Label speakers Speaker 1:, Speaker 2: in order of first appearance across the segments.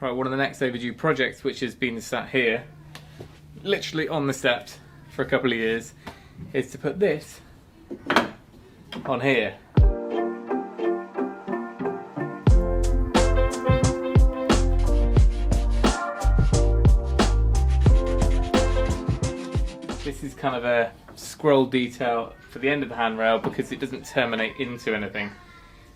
Speaker 1: Right, one of the next overdue projects, which has been sat here, literally on the steps for a couple of years, is to put this on here. This is kind of a scroll detail for the end of the handrail because it doesn't terminate into anything.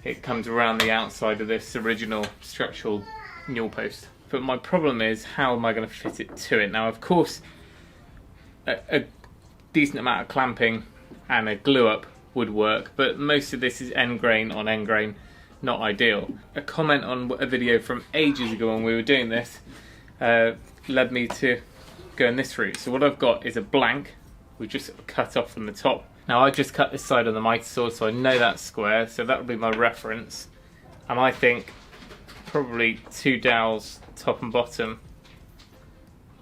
Speaker 1: It comes around the outside of this original structural newel post. But my problem is, how am I going to fit it to it? Now, of course, a decent amount of clamping and a glue up would work, but most of this is end grain on end grain, not ideal. A comment on a video from ages ago when we were doing this led me to go in this route. So what I've got is a blank, we just cut off from the top. Now I just cut this side on the mitre saw, so I know that's square, so that would be my reference. And I think probably 2 dowels top and bottom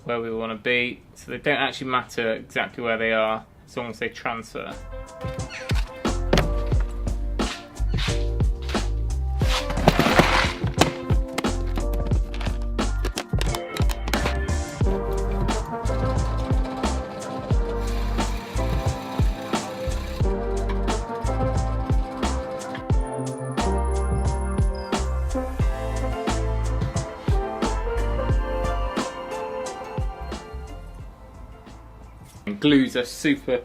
Speaker 1: where we want to be, so they don't actually matter exactly where they are as long as they transfer. Glues are super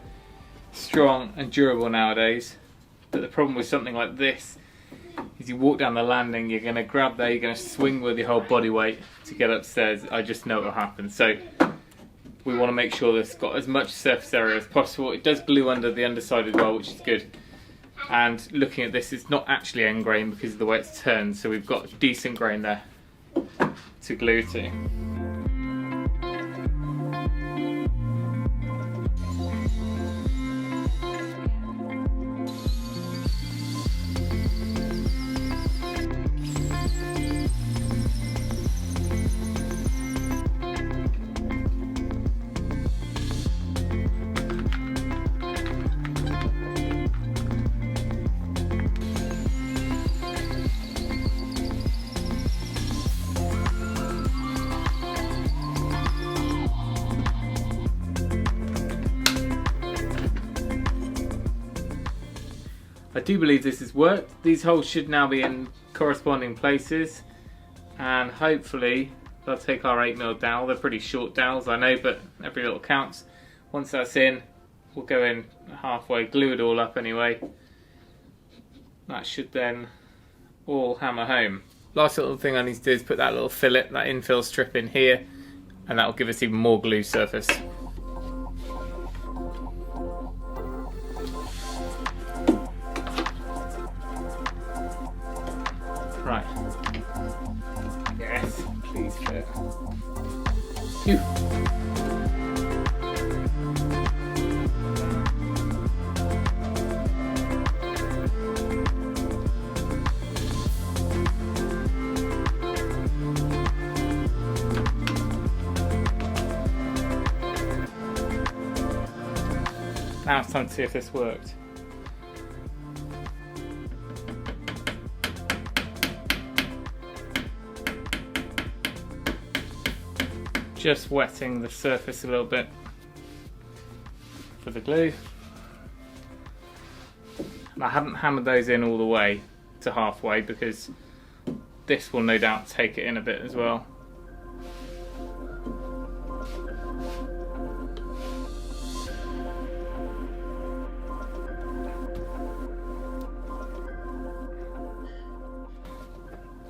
Speaker 1: strong and durable nowadays, but the problem with something like this is you walk down the landing, you're going to grab there, you're going to swing with your whole body weight to get upstairs. I just know it will happen. So we want to make sure that it's got as much surface area as possible. It does glue under the underside as well, which is good. And looking at this, it's not actually end grain because of the way it's turned, so we've got decent grain there to glue to. I do believe this has worked. These holes should now be in corresponding places, and hopefully they'll take our 8mm dowel. They're pretty short dowels, I know, but every little counts. Once that's in, we'll go in halfway, glue it all up anyway. That should then all hammer home. Last little thing I need to do is put that little fillet, that infill strip in here, and that will give us even more glue surface. Right. Yes, please fit. Phew. Now it's time to see if this worked. Just wetting the surface a little bit for the glue. And I haven't hammered those in all the way to halfway because this will no doubt take it in a bit as well.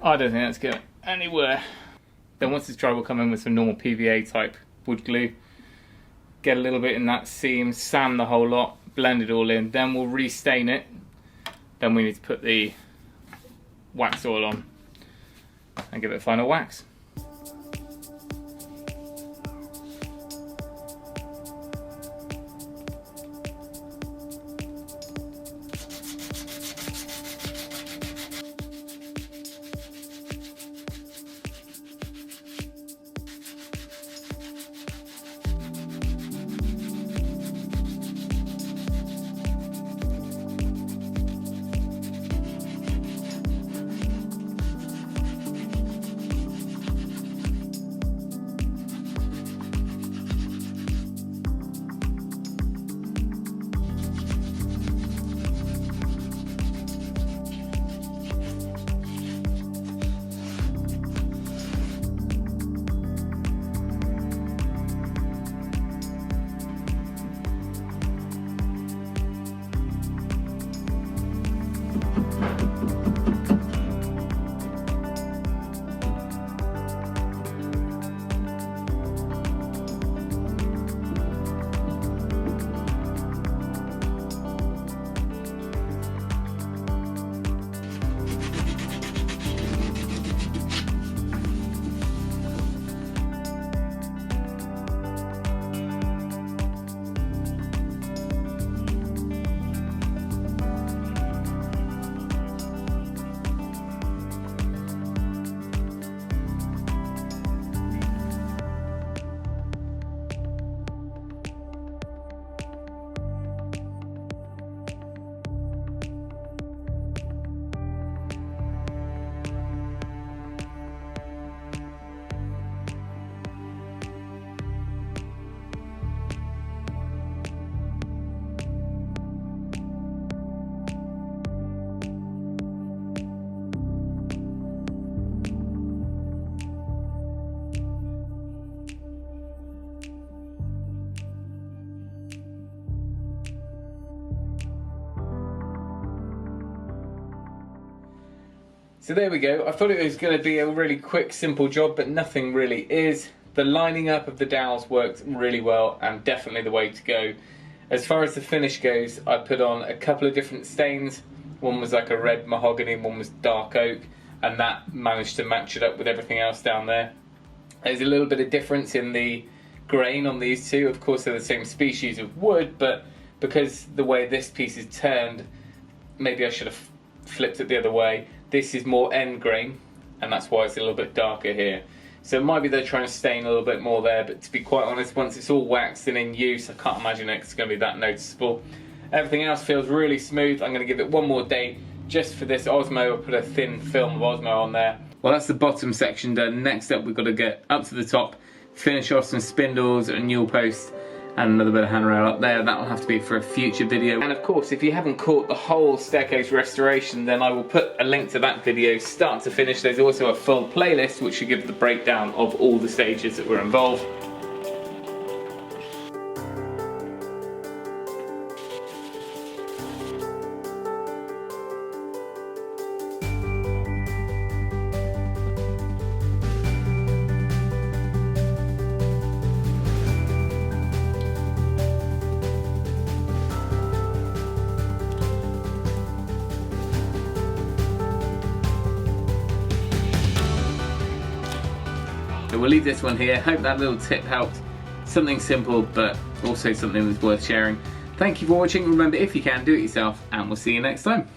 Speaker 1: I don't think that's going anywhere. Then once it's dry, we'll come in with some normal PVA type wood glue, get a little bit in that seam, sand the whole lot, blend it all in, then we'll restain it. Then we need to put the wax oil on and give it a final wax. So there we go. I thought it was going to be a really quick, simple job, but nothing really is. The lining up of the dowels worked really well and definitely the way to go. As far as the finish goes, I put on a couple of different stains. One was like a red mahogany, one was dark oak, and that managed to match it up with everything else down there. There's a little bit of difference in the grain on these two. Of course, they're the same species of wood, but because the way this piece is turned, maybe I should have flipped it the other way. This is more end grain, and that's why it's a little bit darker here. So it might be they're trying to stain a little bit more there, but to be quite honest, once it's all waxed and in use, I can't imagine it's going to be that noticeable. Everything else feels really smooth. I'm going to give it one more day just for this Osmo. I'll put a thin film of Osmo on there. Well, that's the bottom section done. Next up, we've got to get up to the top, finish off some spindles and newel posts, and another bit of handrail up there. That will have to be for a future video. And of course, if you haven't caught the whole staircase restoration, then I will put a link to that video start to finish. There's also a full playlist which should give the breakdown of all the stages that were involved. So we'll leave this one here. Hope that little tip helped. Something simple, but also something that's worth sharing. Thank you for watching. Remember, if you can, do it yourself, and we'll see you next time.